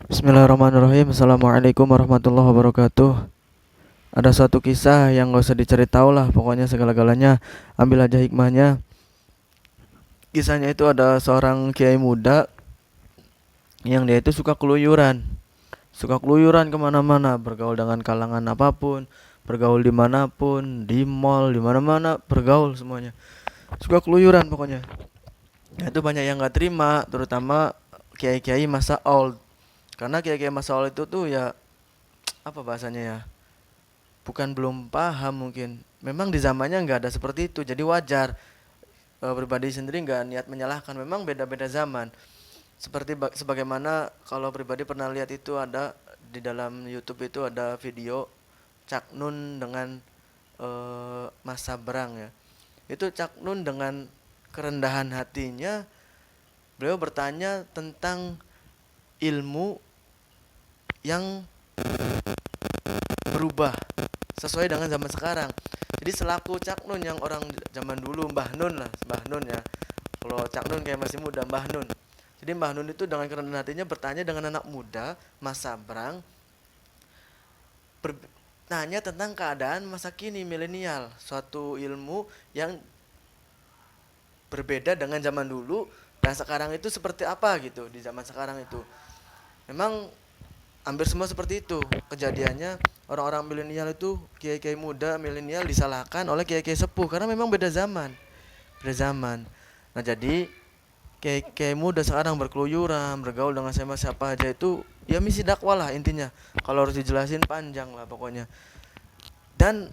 Bismillahirrahmanirrahim. Assalamualaikum warahmatullahi wabarakatuh. Ada suatu kisah yang gak usah dicari tahu lah, pokoknya segala-galanya ambil aja hikmahnya. Kisahnya itu ada seorang kiai muda yang dia itu suka keluyuran kemana-mana, bergaul dengan kalangan apapun, bergaul dimanapun, di mall, di mana-mana, bergaul semuanya. Suka keluyuran pokoknya. Nah, itu banyak yang nggak terima, terutama kiai-kiai masa old. Karena kiai-kiai masa old itu tuh ya apa bahasanya ya? Bukan belum paham mungkin. Memang di zamannya nggak ada seperti itu, jadi wajar. Pribadi sendiri nggak niat menyalahkan. Memang beda-beda zaman. Sebagaimana kalau pribadi pernah lihat itu ada di dalam YouTube itu ada video Cak Nun dengan Mas Sabrang ya. Itu Cak Nun dengan kerendahan hatinya beliau bertanya tentang ilmu yang berubah sesuai dengan zaman sekarang. Jadi selaku Cak Nun yang orang zaman dulu, Mbah Nun lah, Mbah Nun ya. Kalau Cak Nun kayak masih muda, Mbah Nun. Jadi Mbah Nun itu dengan kerendahan hatinya bertanya dengan anak muda, Mas Sabrang, nanya tentang keadaan masa kini milenial, suatu ilmu yang berbeda dengan zaman dulu dan sekarang itu seperti apa gitu di zaman sekarang itu. Memang hampir semua seperti itu kejadiannya. Orang-orang milenial itu, kiai-kiai muda milenial disalahkan oleh kiai-kiai sepuh karena memang beda zaman. Nah jadi kiai-kiai muda sekarang berkeluyuran bergaul dengan siapa aja itu ya misi dakwah lah intinya. Kalau harus dijelasin panjang lah pokoknya. Dan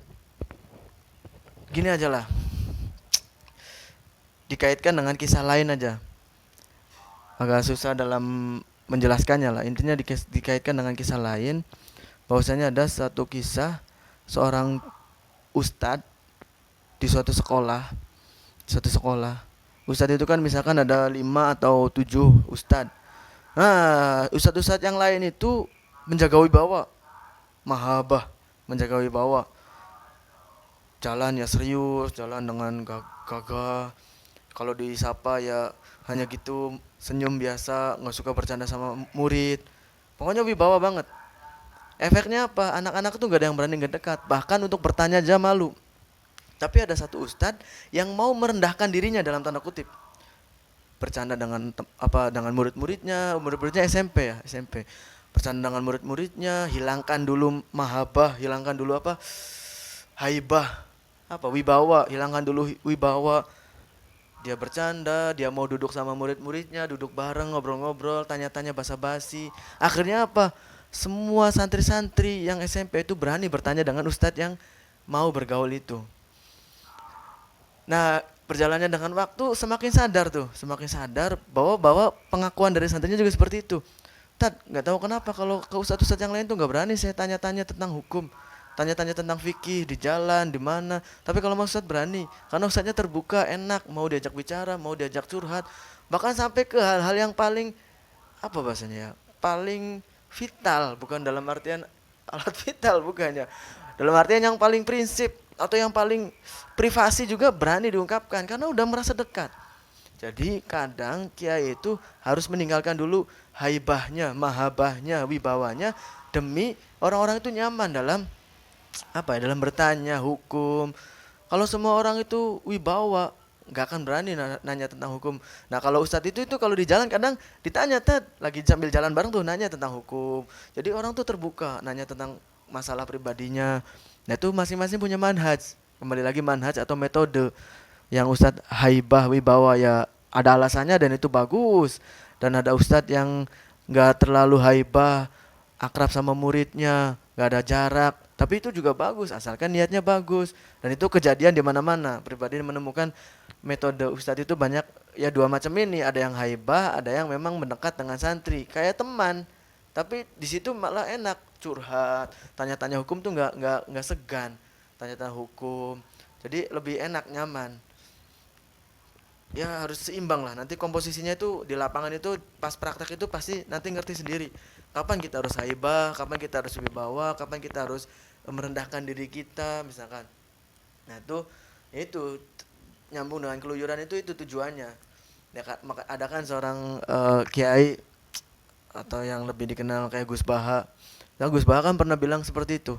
gini aja lah, dikaitkan dengan kisah lain aja, agak susah dalam menjelaskannya lah. Intinya dikaitkan dengan kisah lain, bahwasanya ada satu kisah seorang ustadz di suatu sekolah. Ustadz itu kan misalkan ada 5 atau 7 ustadz. Nah, ustadz-ustadz yang lain itu menjaga wibawa, mahabah, menjaga wibawa. Jalan ya serius, jalan dengan gagah. Kalau disapa ya hanya gitu, senyum biasa, nggak suka bercanda sama murid. Pokoknya wibawa banget. Efeknya apa? Anak-anak tuh gak ada yang berani dekat. Bahkan untuk bertanya aja malu. Tapi ada satu ustadz yang mau merendahkan dirinya dalam tanda kutip. Bercanda dengan dengan murid-muridnya SMP ya, SMP. Bercanda dengan murid-muridnya, hilangkan dulu mahabah, hilangkan dulu haibah, wibawa, hilangkan dulu wibawa. Dia bercanda, dia mau duduk sama murid-muridnya, duduk bareng, ngobrol-ngobrol, tanya-tanya basa-basi. Akhirnya apa? Semua santri-santri yang SMP itu berani bertanya dengan ustadz yang mau bergaul itu. Nah, berjalannya dengan waktu semakin sadar bahwa pengakuan dari santrinya juga seperti itu. Tad, nggak tahu kenapa kalau ke ustadz-ustadz yang lain tuh nggak berani saya tanya-tanya tentang hukum, tanya-tanya tentang fikih di jalan di mana. Tapi kalau mas ustadz berani, karena ustadznya terbuka, enak, mau diajak bicara, mau diajak curhat, bahkan sampai ke hal-hal yang paling apa bahasanya ya, paling vital, bukan dalam artian alat vital bukannya, dalam artian yang paling prinsip atau yang paling privasi juga berani diungkapkan karena udah merasa dekat. Jadi kadang kiai itu harus meninggalkan dulu haibahnya, mahabahnya, wibawanya demi orang-orang itu nyaman dalam dalam bertanya hukum. Kalau semua orang itu wibawa, nggak akan berani nanya tentang hukum. Nah kalau ustadz itu kalau di jalan kadang ditanya, lagi sambil jalan bareng tuh nanya tentang hukum. Jadi orang tuh terbuka nanya tentang masalah pribadinya. Nah itu masing-masing punya manhaj. Kembali lagi manhaj atau metode. Yang ustadz haibah wibawa ya ada alasannya dan itu bagus. Dan ada ustadz yang nggak terlalu haibah, akrab sama muridnya, nggak ada jarak. Tapi itu juga bagus asalkan niatnya bagus. Dan itu kejadian di mana-mana. Pribadi menemukan metode ustadz itu banyak ya, dua macam ini. Ada yang haibah, ada yang memang mendekat dengan santri kayak teman. Tapi di situ malah enak curhat, tanya-tanya hukum tuh nggak segan, tanya-tanya hukum. Jadi lebih enak, nyaman. Ya harus seimbang lah. Nanti komposisinya itu di lapangan itu pas praktek itu pasti nanti ngerti sendiri. Kapan kita harus haibah, kapan kita harus wibawa, kapan kita harus merendahkan diri kita misalkan. Nah itu nyambung dengan keluyuran itu tujuannya. Ya, ada kan seorang kiai atau yang lebih dikenal kayak Gus Baha. Nah, Gus Baha kan pernah bilang seperti itu.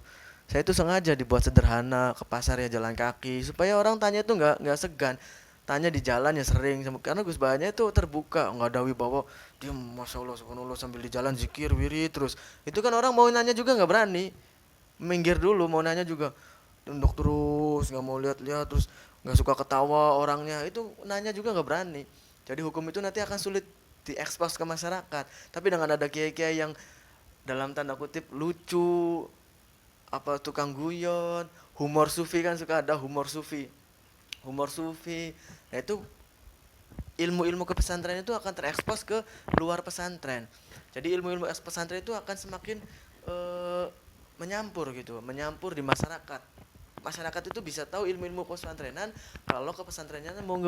Saya itu sengaja dibuat sederhana, ke pasar ya jalan kaki supaya orang tanya itu nggak segan. Tanya di jalan ya sering karena Gus Bahanya itu terbuka, nggak ada wibawa dia masya Allah subhanallah sambil di jalan zikir wirid terus. Itu kan orang mau nanya juga nggak berani, minggir dulu mau nanya juga tunduk terus nggak mau lihat-lihat terus nggak suka ketawa orangnya itu nanya juga nggak berani. Jadi hukum itu nanti akan sulit diekspos ke masyarakat. Tapi dengan ada kiai-kiai yang dalam tanda kutip lucu, apa tukang guyon, humor sufi kan suka ada humor sufi. Nah itu ilmu-ilmu kepesantren itu akan terekspos ke luar pesantren. Jadi ilmu-ilmu pesantren itu akan semakin menyampur gitu, menyampur di masyarakat. Masyarakat itu bisa tahu ilmu-ilmu pesantrenan kalau ke pesantrennya mau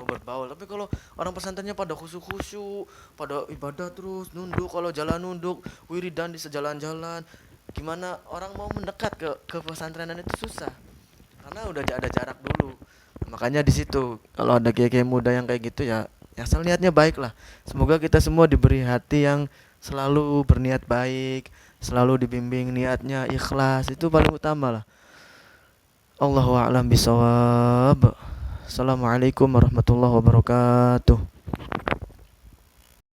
berbaul. Tapi kalau orang pesantrennya pada khusyuk-khusyuk, pada ibadah terus, nunduk, kalau jalan nunduk, wiridan di sejalan-jalan, gimana orang mau mendekat ke pesantrenan itu susah. Karena udah ada jarak dulu. Makanya di situ kalau ada kiai-kiai muda yang kayak gitu ya asal niatnya baik lah. Semoga kita semua diberi hati yang selalu berniat baik, selalu dibimbing niatnya ikhlas, itu paling utama lah. Allahu a'lam bisawab. Assalamualaikum warahmatullahi wabarakatuh.